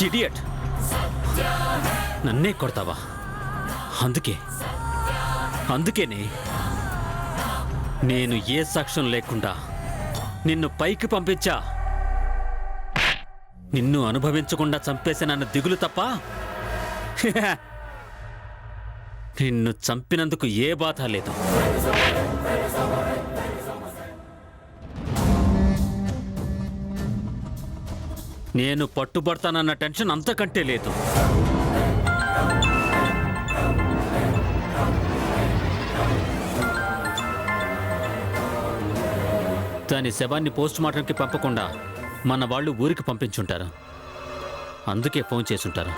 Idiot, నన్నే కొడతావా? అందుకేనే నేను ఏ సాక్ష్యం లేకుండా నిన్ను పైకి పంపించా. నిన్ను అనుభవించకుండా చంపేసానన్న దిగులు తప్ప నిన్ను చంపినందుకు ఏ బాధ లేదు. నేను పట్టుబడతానన్న టెన్షన్ అంతకంటే లేదు. దాని శవాన్ని పోస్ట్ మార్టంకి పంపకుండా మన వాళ్ళు ఊరికి పంపించుంటారు. అందుకే ఫోన్ చేసుంటారు.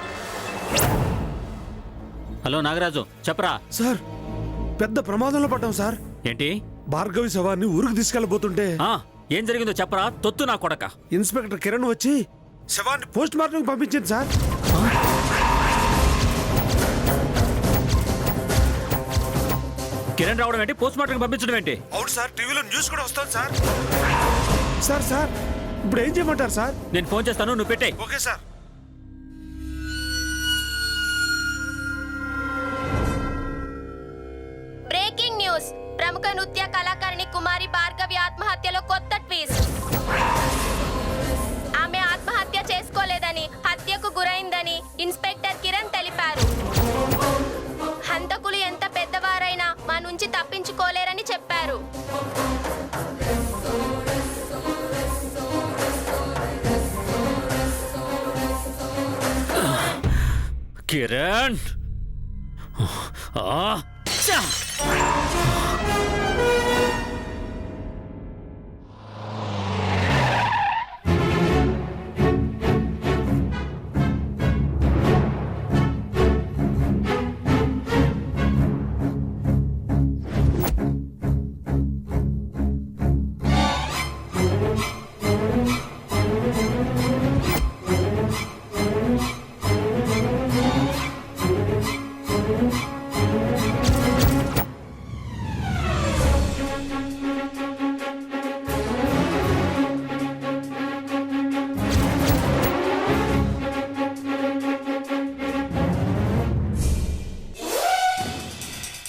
హలో నాగరాజు, చెప్పరా. సార్, పెద్ద ప్రమాదంలో పడ్డాం సార్. ఏంటి? భార్గవి శవాన్ని ఊరికి తీసుకెళ్లబోతుంటే ఏం జరిగిందో చెప్పరా, తొత్తు నా కొడక. ఇన్స్పెక్టర్ కిరణ్ వచ్చి శవాన్ని పోస్ట్ మార్టం పంపించింది సార్. కిరణ్ రావడం ఏంటి, పోస్ట్ మార్టం పంపించడం ఏంటి? అవును సార్, టీవీలో న్యూస్ కూడా వస్తుంది సార్. సార్ ఇప్పుడు ఏం చేయమంటారు సార్? నేను ఫోన్ చేస్తాను, నువ్వు పెట్టే. Okay sir. Breaking news. ప్రముఖ నృత్య కళాకారిణి కుమారి భార్గవి ఆత్మహత్యలో కొత్త ట్విస్ట్. ఆమె ఆత్మహత్య చేసుకోలేదని, హత్యకు గురైందని ఇన్స్పెక్టర్ కిరణ్ తెలిపారు. హంతకులు ఎంత పెద్దవారైనా మా నుంచి తప్పించుకోలేరని చెప్పారు. కిరణ్,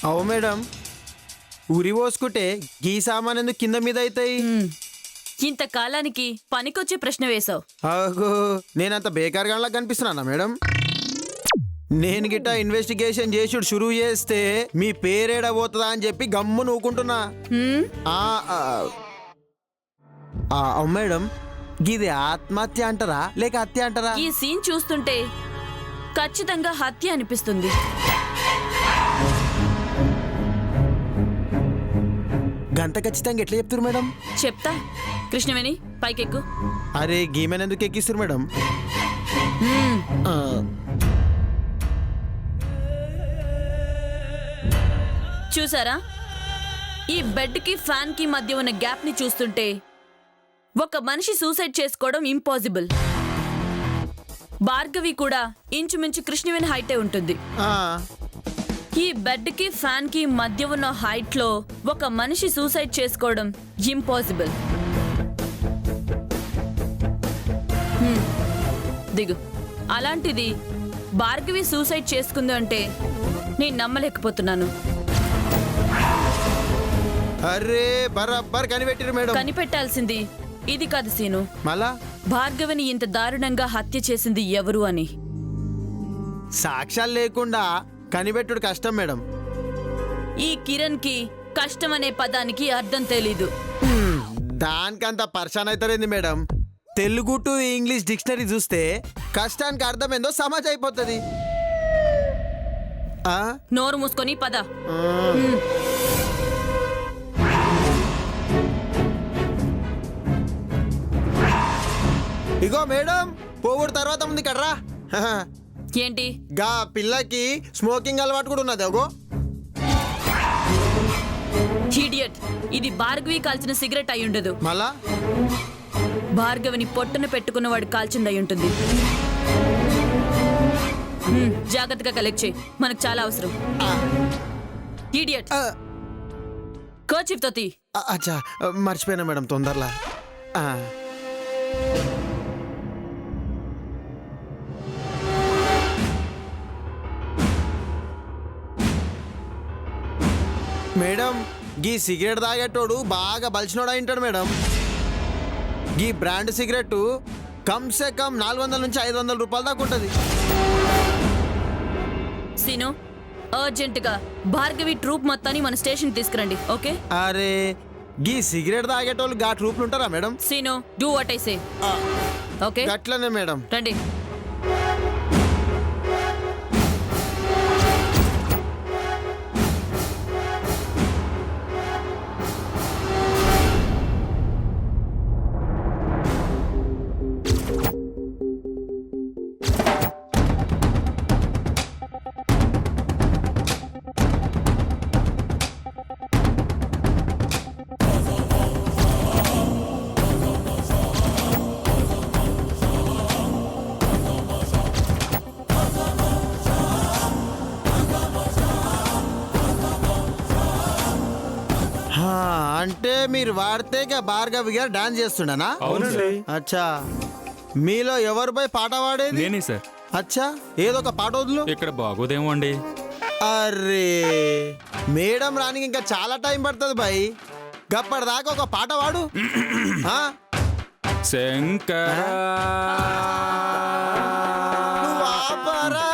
అవు మేడం, ఉరి పోసుకుంటే గీ సామాన్ ఎందుకు కింద మీద అవుతాయి? ఇంతకాలానికి పనికొచ్చే ప్రశ్న వేశావు. అగో, నేనంత బేకార్గా కనిపిస్తున్నానా మేడం? నేను గిట్ట ఇన్వెస్టిగేషన్ చేసుడు షురూ చేస్తే మీ పేరేడా పోతుందా అని చెప్పి గమ్ము నూకుంటున్నా. అవు మేడం, గిది ఆత్మహత్య అంటారా లేక హత్య అంటారా? ఈ సీన్ చూస్తుంటే ఖచ్చితంగా హత్య అనిపిస్తుంది. గంత ఖచ్చితంగా ఎట్లా చెప్తారు మేడం? చెప్తా, కృష్ణవేణి పైకెక్కు. అరే, గీమెన్ ఎందుకు ఎక్కిస్తారు మేడం? చూసారా, ఈ బెడ్ కి ఫ్యాన్ కి మధ్య ఉన్న గ్యాప్ ని చూస్తుంటే ఒక మనిషి సూసైడ్ చేసుకోవడం ఇంపాసిబుల్. భార్గవి కూడా ఇంచుమించు కృష్ణవేణి హైటే ఉంటుంది. ఈ బెడ్ కి ఫ్యాన్ కి మధ్య ఉన్న హైట్ లో ఒక మనిషి సూసైడ్ చేసుకోవడం ఇంపాసిబుల్. దిగు. అలాంటిది భార్గవి సూసైడ్ చేసుకుంది అంటే నేను నమ్మలేకపోతున్నాను. అరే, బరాబర్ కనిపెట్టిరు మేడం. కనిపెట్టాల్సింది ఇది కాదు సీను, మళ్ళా భార్గవిని ఇంత దారుణంగా హత్య చేసింది ఎవరు అని. సాక్ష్యాలు లేకుండా కనిపెట్టుడు కష్టం మేడం. ఈ కిరణ్ కి కష్టం అనే పదానికి అర్థం తెలీదు. దానికంత పర్షాన్ అవుతారేంది madam? Telugu to English dictionary చూస్తే కష్టానికి అర్థం ఏందో సమాజ్ అయిపోతుంది. నోరు మూసుకొని పద. ఇగో మేడం, పోగుడు తర్వాత ఉంది కడ్రా. ఏంటి? గా పిల్లకి స్మోకింగ్ అలవాటు కూడా ఉన్నది. అగో ఇడియట్, ఇది భార్గవి కాల్చిన సిగరెట్ అయి ఉండదు. మళ్ళా భార్గవిని పొట్టున పెట్టుకున్నవాడు కాల్చింది అయి ఉంటుంది. జాగ్రత్తగా కలెక్ట్ చేయి, మనకు చాలా అవసరం. ఇడియట్, కర్చీఫ్ తో తీ. అచ్చా, మర్చిపోయినా మేడం తొందరలా. మేడం గీ సిగరెట్ తాగేటోడు బాగా బలిసినోడు అయింటాడు మేడం. గీ బ్రాండ్ సిగరెట్ కమ్సే కమ్ 400 నుంచి 500 రూపాయల దాకా ఉంటుంది. సీను అర్జెంట్ గా భార్గవి ట్రూప్ మొత్తాన్ని మన స్టేషన్ తీసుకురండి. ఓకే అరే గీ సిగరెట్ తాగేటోళ్ళు గా ట్రూప్లు ఉంటారా madam? Seenu do what I say. Okay గట్లనే మేడం. రండి. హా, అంటే మీరు వాడితే భార్గవి గారు డాన్స్ చేస్తుండనా? అవునండి. అచ్చా మీలో ఎవరిపై పాట పాడేది? నేనే సార్. అచ్చా ఏదో ఒక పాట వదులు. ఇక్కడ బాగోదేమో అండి. అరే మేడం రానికి ఇంకా చాలా టైం పడుతుంది బాయ్. గప్పటిదాకా ఒక పాట పాడు. ఆ? శంకర నువ్వు ఆపరా.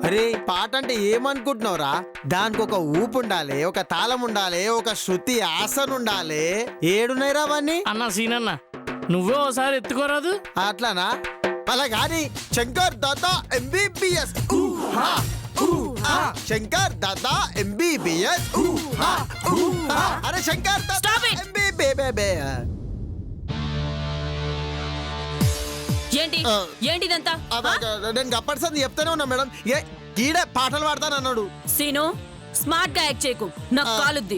అరే పాట అంటే ఏమనుకుంటున్నావురా? దానికి ఒక ఊపు ఉండాలి, ఒక తాళం ఉండాలి, ఒక శృతి ఆసన ఉండాలి. ఏడున్నాయిరా అవన్నీ? అన్న సీనన్న నువ్వే ఓసారి ఎత్తుకోరాదు. అట్లానా? అలా గాని శంకర్ దాదా ఎంబీబీఎస్ శంకర్ దాదా ఎంబీబీఎస్. అరే Shankar Dada Stop it! MBBS. ఏంటి ఏంటిదంతా? నేను గప్పటిసంది చెప్తానే ఉన్నా మేడం. ఈడే పాటలు పాడతాను అన్నాడు. సీను స్మార్ట్ గా యాక్ట్ చేయకు, నాకు కాలుద్ది.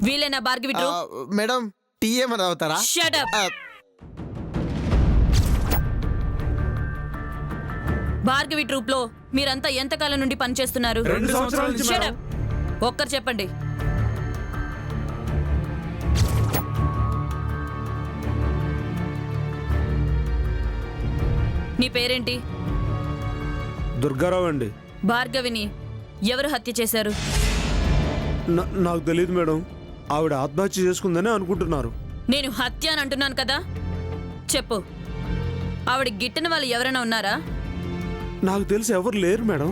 వీలేనా భార్గవి ట్రూప్? మేడం టీ ఏమన్నా అవుతారా? Shut up. భార్గవి ట్రూప్ లో మీరంతా ఎంతకాలం నుండి పనిచేస్తున్నారు? 2 సంవత్సరాల నుంచి Shut మేడం. up. ఒక్కరు చెప్పండి. నీ పేరేంటి? దుర్గారావు అండి. భార్గవిని ఎవరు హత్య చేశారు? నాకు తెలియదు మేడం. ఆవిడ ఆత్మహత్య చేసుకుందని అనుకుంటున్నారు. నేను హత్య అని అంటున్నాను కదా, చెప్పు. ఆవిడ గిట్టిన వాళ్ళు ఎవరైనా ఉన్నారా? నాకు తెలిసి ఎవరు లేరు మేడం.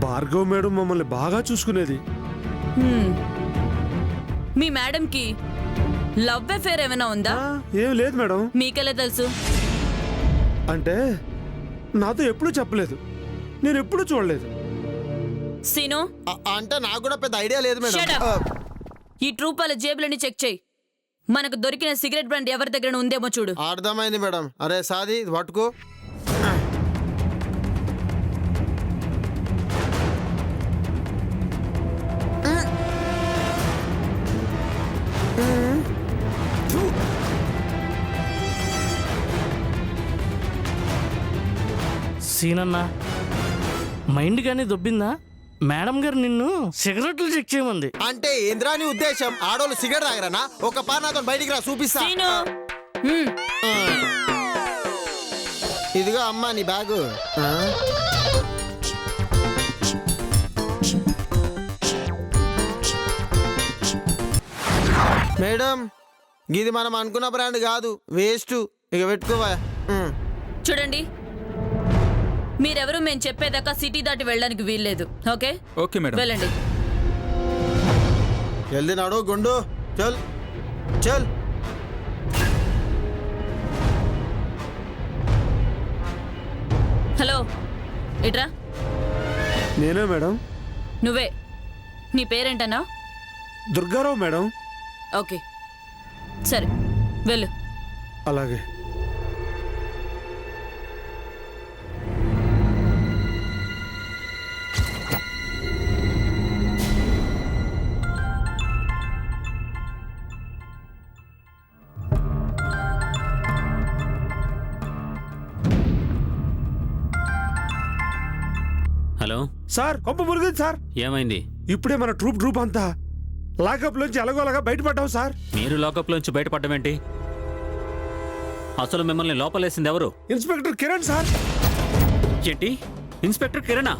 భార్గవ్ మేడం మమ్మల్ని బాగా చూసుకునేది. మీ మేడంకి లవ్ అఫేర్ ఏమైనా ఉందా? ఏం లేదు మేడం. మీకెలా తెలుసు? అంటే నాతో ఎప్పుడూ చెప్పలేదు, నేను ఎప్పుడూ చూడలేదు. సీను అంటే నాకు కూడా పెద్ద ఐడియా లేదు Shut మేడం. up. ఈ ట్రూప్ వాళ్ళ జేబులని చెక్ చేయి. మనకు దొరికిన సిగరెట్ బ్రాండ్ ఎవరి దగ్గర ఉందేమో చూడు. అర్థమైంది మేడం. అరే సాది ఇది పట్టుకో. సీనన్న మైండ్ కానీ దొబ్బిందా? మేడం గారు నిన్ను సిగరెట్లు చెక్ చేయమంది. అంటే ఏంద్రా నీ ఉద్దేశం? ఆడోళ్ళు సిగరెట్ తాగరనా? ఒక పార్ నాతో బయటికి రా చూపిస్తా. సీను హ్మ్. ఇదిగో అమ్మా నీ బ్యాగు. మేడం ఇది మనం అనుకున్న బ్రాండ్ కాదు, వేస్ట్. ఇక పెట్టుకోవా. చూడండి, మీరెవరు మేము చెప్పేదాకా సిటీ దాటి వెళ్ళడానికి వీల్లేదు. Okay okay madam. వెళ్ళండి. జల్దీ నాడు గుండు. చల్ చల్. హలో ఇట్రా. నేనే మేడం. నువ్వే. నీ పేరేంటన్నా? దుర్గారావు మేడం. ఓకే సరే వెళ్ళు. అలాగే. హలో సార్ కొంప మురిగింది సార్. ఏమైంది? ఇప్పుడే మన ట్రూప్ అంతా లాకప్ లోంచి ఎలాగోలాగా బయటపడ్డావు సార్. మీరు లాకప్లోంచి బయటపడ్డమేంటి? అసలు మిమ్మల్ని లోపలేసింది ఎవరు? Inspector Kiran sir. ఏంటి? ఇన్స్పెక్టర్ కిరణా?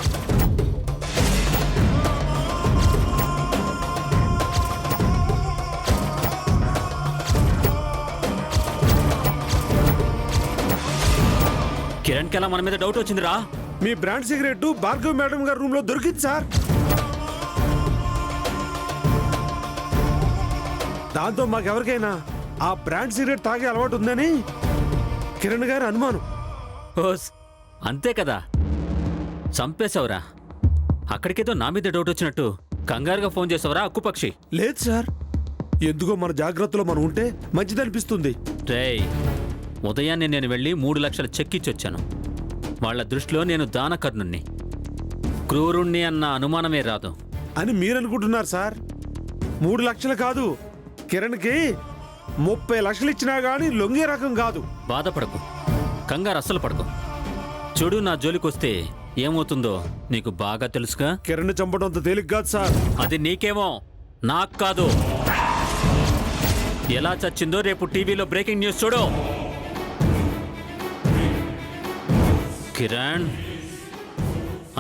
కిరణ్కి ఎలా మన మీద డౌట్ వచ్చిందిరా? మీ బ్రాండ్ సిగరెట్ భార్గవ్ మేడం గారి రూమ్ లో దొరికింది సార్. దాంతో మాకెవరికైనా ఆ బ్రాండ్ సిగరెట్ తాగే అలవాటు ఉందని కిరణ్ గారి అనుమానం. ఓస్ అంతే కదా, చంపేశావురా. అక్కడికేదో నా మీద డౌట్ వచ్చినట్టు కంగారుగా ఫోన్ చేసావురా అక్కుపక్షి. లేదు సార్, ఎందుకో మన జాగ్రత్తలో మనం ఉంటే మంచిదనిపిస్తుంది. రేయ్, ఉదయాన్నే నేను వెళ్ళి 3 లక్షల చెక్ ఇచ్చొచ్చాను. వాళ్ళ దృష్టిలో నేను దానకర్ణుణ్ణి, క్రూరుణ్ణి అన్న అనుమానమే రాదు. అని మీరు అనుకుంటున్నారు సార్. 3 లక్షలు కాదు, కిరణ్కి 30 లక్షలు ఇచ్చినా గానీ లొంగే రకం కాదు. బాధపడకు, కంగారు అస్సలు పడకు. చూడు, నా జోలికొస్తే ఏమవుతుందో నీకు బాగా తెలుసుగా. కిరణ్ చంపడం అంత తేలిక కాదు సార్. అది నీకేమో, నాకు కాదు. ఎలా చచ్చిందో రేపు టీవీలో బ్రేకింగ్ న్యూస్ చూడు. కిరణ్,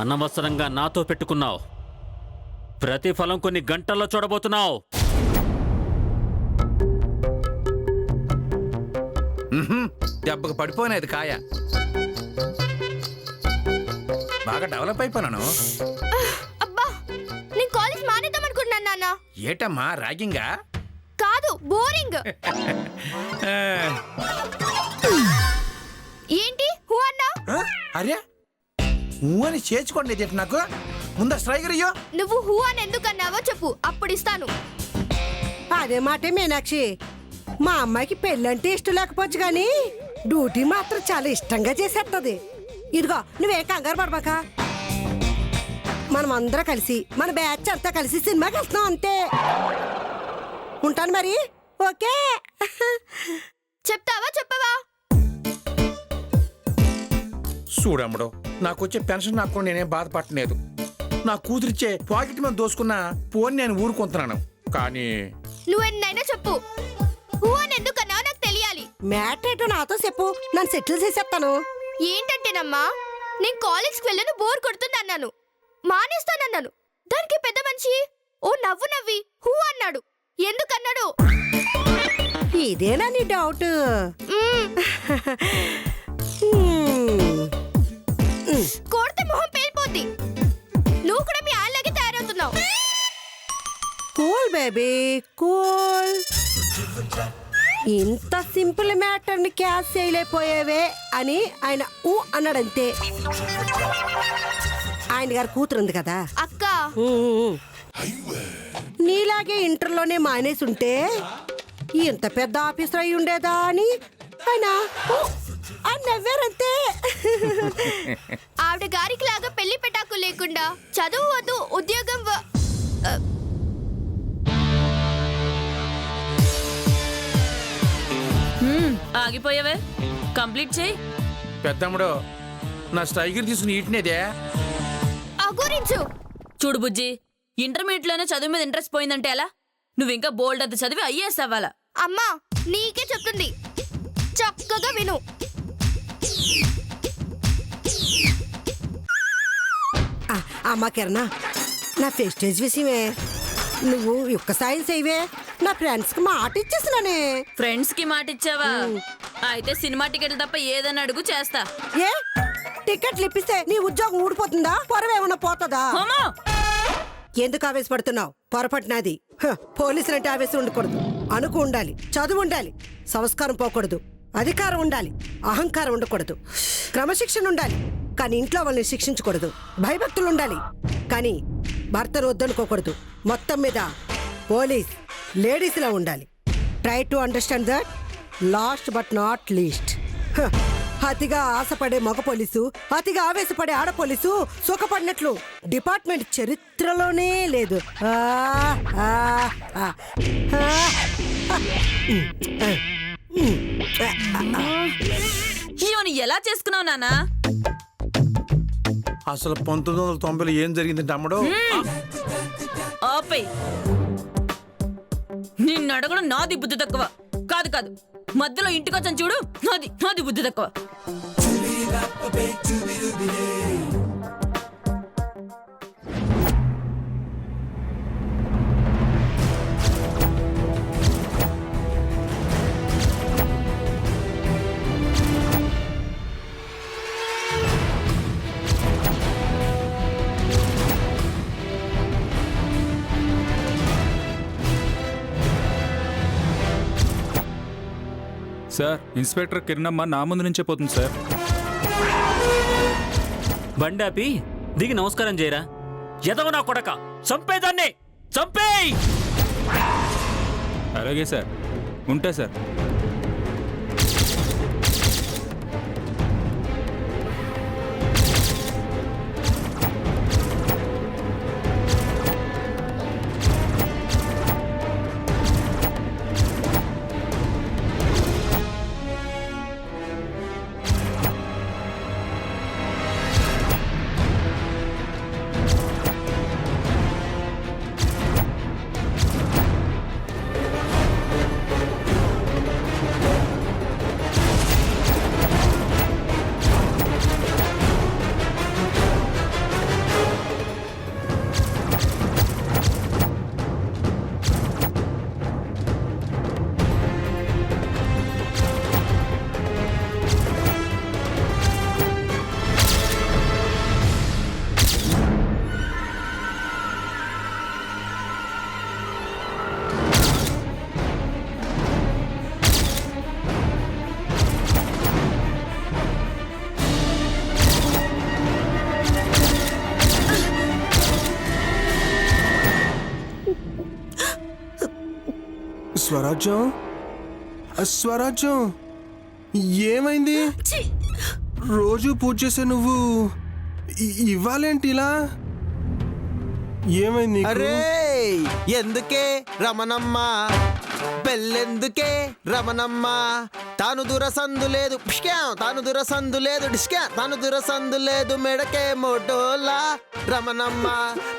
అనవసరంగా నాతో పెట్టుకున్నావు. ప్రతిఫలం కొన్ని గంటల్లో చూడబోతున్నావు. దెబ్బకు పడిపోయినది కాయ. బాగా డెవలప్ అయిపోయినాను. అబ్బా, నేను కాలేజ్ మానేద్దాం అనుకుంటున్నాను నాన్న. ఏటమ్మా ర్యాగింగా? కాదు, బోరింగ్. ఏంటి హూ అన్నా? అరే ఊ అని చేర్చుకోండి చెప్పు నాకు. ముందు స్ట్రైకర్ అయ్యో. నువ్వు హూ అని ఎందుకు అన్నావో చెప్పు, అప్పుడు ఇస్తాను. అదే మాటే మీనాక్షి, మా అమ్మాయికి పెళ్ళంటే ఇష్టం లేకపోవచ్చు కానీ డ్యూటీ మాత్రం చాలా ఇష్టంగా చేసేస్తుంది. ఇదిగో నువ్వేం కంగారు పడబాక, మనం అందరం కలిసి మన బ్యాచ్ అంతా కలిసి సినిమాకి వెళ్తున్నాం అంతే. ఉంటాను మరి. ఓకే. చెప్తావా చెప్పవా? చూడమ్మడు, నాకు వచ్చే పెన్షన్ నాకు నేనేం బాధపడలేదు. నా కూతురిచ్చే పాకెట్ మీద దోసుకున్న పోని నేను ఊరుకుంటున్నాను. కానీ నువ్వు ఎన్నైనా చెప్పు, హూ అని ఎందుకు అన్నావో నాకు తెలియాలి. మ్యాటర్ ఏంటో నాతో చెప్పు, నన్ను సెటిల్ చేసేస్తాను. ఏంటంటేనమ్మా, నేను కాలేజ్కి వెళ్ళను, బోర్ కొడుతుంది అన్నాను, మానేస్తానన్నాను. దానికి పెద్ద మనిషి ఓ నవ్వు నవ్వి హూ అన్నాడు. ఎందుకన్నాడు? ఇదేనా నీ డౌట్? కొడితే మొహం పేలిపోద్ది. నువ్వు కూడా మీ ఆయనలాగే తయారవుతున్నావు. Cool baby cool. ఇంత సింపుల్ మ్యాటర్ ని క్యాచ్ చేయలేకపోయేవే అని ఆయన ఊ అన్నాడంతే. ఆయన గారి కూతురు ఉంది కదా అక్క, నీలాగే ఇంటర్లోనే మానేసి ఉంటే ఇంత పెద్ద ఆఫీసర్ అయి ఉండేదా అని ఆయన ఊ అని నవ్వారంతే. ఆవిడ గారికి లాగా పెళ్లి పెటాకు లేకుండా చదువు వద్దు, ఉద్యోగం ఆగిపోయావే, కంప్లీట్ చేయి. పెద్దమ్మడు, నా స్ట్రైకర్ తీసుకుని ఈటినేదే. అగురించు. చూడు బుజ్జి, ఇంటర్మీడియట్ లోనే చదువు మీద ఇంట్రెస్ట్ పోయిందంటే ఎలా? నువ్వు ఇంకా బోల్డ్ అంత చదివి ఐఏఎస్ అవ్వాలా? అమ్మా, నీకే చెప్తుంది, చక్కగా విను. అమ్మా కిరణ, నా ఫెస్టేజ్ విషయమే నువ్వు ఒక్క సాయం చేయవే. నా ఫ్రెండ్స్ కి మాట ఇచ్చేసినానే. ఫ్రెండ్స్ కి మాట ఇచ్చావా? అయితే సినిమా టికెట్లు తప్ప ఏదైనా అడుగు చేస్తా. ఏ టికెట్లు ఇప్పిస్తే నీ ఉద్యోగం ఊడిపోతుందా? పొరవేమన్నా పోతుందా? హోమో, ఎందుకు ఆవేశపడుతున్నావు? పొరపట్టినది. పోలీసులు అంటే ఆవేశం ఉండకూడదు, అణుకు ఉండాలి, చదువు ఉండాలి, సంస్కారం పోకూడదు, అధికారం ఉండాలి, అహంకారం ఉండకూడదు, క్రమశిక్షణ ఉండాలి, కానీ ఇంట్లో వాళ్ళని శిక్షించకూడదు, భయభక్తులు ఉండాలి, కానీ భర్తను వద్దనుకోకూడదు. మొత్తం మీద పోలీస్ లేడీస్లా ఉండాలి. Try to understand that. Last but not least, అతిగా ఆశపడే మగ పోలీసు, అతిగా ఆవేశపడే ఆడ పోలీసు సుఖపడినట్లు డిపార్ట్మెంట్ చరిత్రలోనే లేదు. ఈవెన్ ఎలా చేసుకున్నావు నానా? అసలు 1990లో ఏం జరిగిందంటే అమ్మడు, ఆపే. నిన్ను అడగడం నాది బుద్ధి తక్కువ. కాదు కాదు, మధ్యలో ఇంటికొచ్చాను చూడు, నాది బుద్ధి తక్కువ. సార్ ఇన్స్పెక్టర్ కిరణమ్మ నా ముందు నుంచే పోతుంది సార్. బండాపి దిగి నమస్కారం చేయరా. ఎదవ నా కొడక, చంపేదాన్ని, చంపేయ్. అలాగే సార్, ఉంటా సార్. స్వరాజ్యం, స్వరాజ్యం, ఏమైంది? రోజు పూజ చేసే నువ్వు ఇవ్వాలేంటి ఇలా? ఏమైంది? అరే ఎందుకే రమణమ్మ, పెళ్ళెందుకే రమణమ్మ, తాను దురసందు లేదు తాను దురసందు లేదు తాను దురసందు లేదు మెడకే మోటోలా రమణమ్మ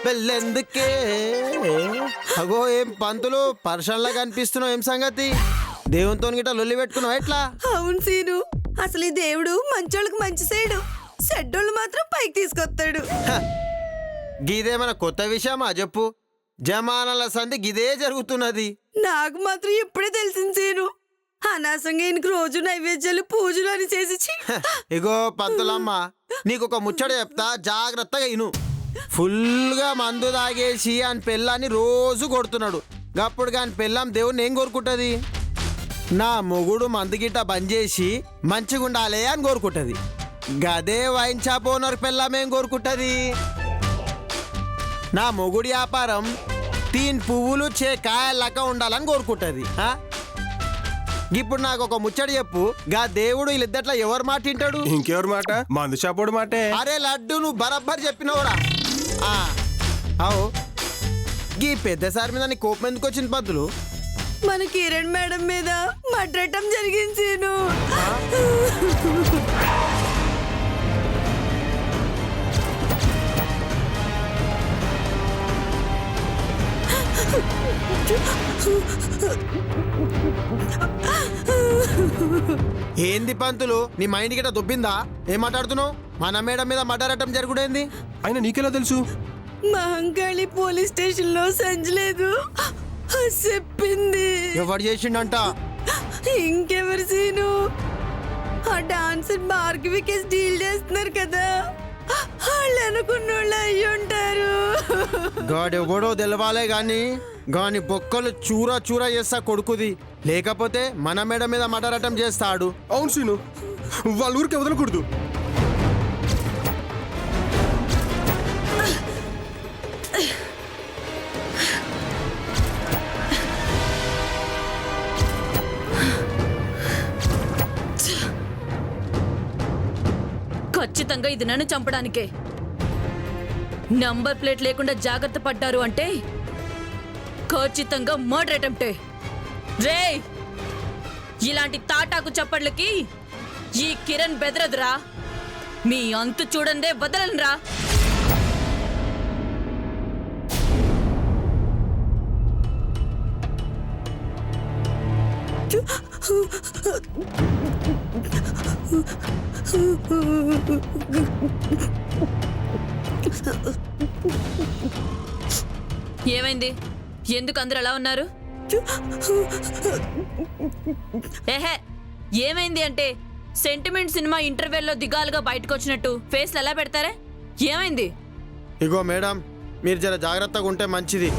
పెళ్ళెందుకే. అగో ఏం పంతులు పర్షన్లా కనిపిస్తున్నావు, ఏం సంగతి? దేవునితో గిట్ట లొల్లి పెట్టుకున్నావు ఎట్లా? అవును సీను, అసలు ఈ దేవుడు మంచోళ్ళకి మంచి చేయడు, చెడ్డోళ్ళు మాత్రం పైకి తీసుకొస్తాడు. గీదేమన్నా కొత్త విషయమా చెప్పు? జమానాల సంధి గిదే జరుగుతున్నది. నాకు మాత్రం ఇప్పుడే తెలిసింది సీను. అనవసరంగా ఈయనకి రోజు నైవేద్యాలు పూజలు అని చేసి ఇగో పంతులమ్మ, నీకొక ముచ్చట చెప్తా, జాగ్రత్తగా ఇను. ఫుల్గా మందు తాగేసి అని పెళ్ళాన్ని రోజు కొడుతున్నాడు. గప్పుడు కాని పెళ్ళాం దేవుణ్ణి ఏం కోరుకుంటుంది? నా మొగుడు మందు గిట్ట బంద్ చేసి మంచిగుండాలే అని కోరుకుంటుంది. గదే వైన్ షాప్ ఓనర్ పెళ్ళాం ఏం కోరుకుంటుంది? నా మొగుడి వ్యాపారం 3 పువ్వులు చే కాయలక ఉండాలని కోరుకుంటుంది. ఇప్పుడు నాకు ఒక ముచ్చట చెప్పు, గా దేవుడు వీళ్ళిద్దట్లో ఎవరు మాట వింటాడు? ఇంకెవరి మాట? మందు షాపోడు మాటే. అరే లడ్డు, నువ్వు బరబ్బర్ చెప్పినవురా. అవు గీ పెద్దసారి మీద నీ కోపం ఎందుకు వచ్చింది పంతులు? మన కిరణ్ మేడం మీద మడ్రటం జరిగింది సీను. ఏంది పంతులు, నీ మైండ్ గిట్ట దొబ్బిందా? ఏం మాట్లాడుతున్నావు? మన మేడం మీద మర్డరటం జరుగుడేంది? అయినా నీకెలా తెలుసు? మహంకాళి పోలీస్ స్టేషన్ లో సంజలేదు చెప్పింది. ఎవరు చేసిండంట? ఇంకెవరు సీను, ఆ డాన్సర్ భార్గవి కేసు డీల్ చేస్తున్నారు కదా, వాళ్ళు అనుకున్నోళ్ళు అయ్యి ఉంటారు. గాడెవడో తెలవాలే గాని గాని బొక్కలు చూరా చూరా చేస్తా కొడుకుది, లేకపోతే మన మేడ మీద మటరటం చేస్తాడు. అవును సీను, వాళ్ళ ఊరికి వదలకూడదు. ఖచ్చితంగా ఇది నన్ను చంపడానికే. నంబర్ ప్లేట్ లేకుండా జాగ్రత్త పడ్డారు అంటే ఖచ్చితంగా మర్డర్ అటెంప్టే. రే, ఇలాంటి తాటాకు చప్పట్లకి ఈ కిరణ్ బెదరదురా. మీ అంతు చూడందే వదలనురా. ఏమైంది? ఎందుకు అందరు అలా ఉన్నారు? ఏహే, ఏమైంది అంటే సెంటిమెంట్ సినిమా ఇంటర్వెల్లో దిగాలుగా బయటకు వచ్చినట్టు ఫేస్లు ఎలా పెడతారే? ఏమైంది? ఇగో మేడం, మీరు జర జాగ్రత్తగా ఉంటే మంచిది.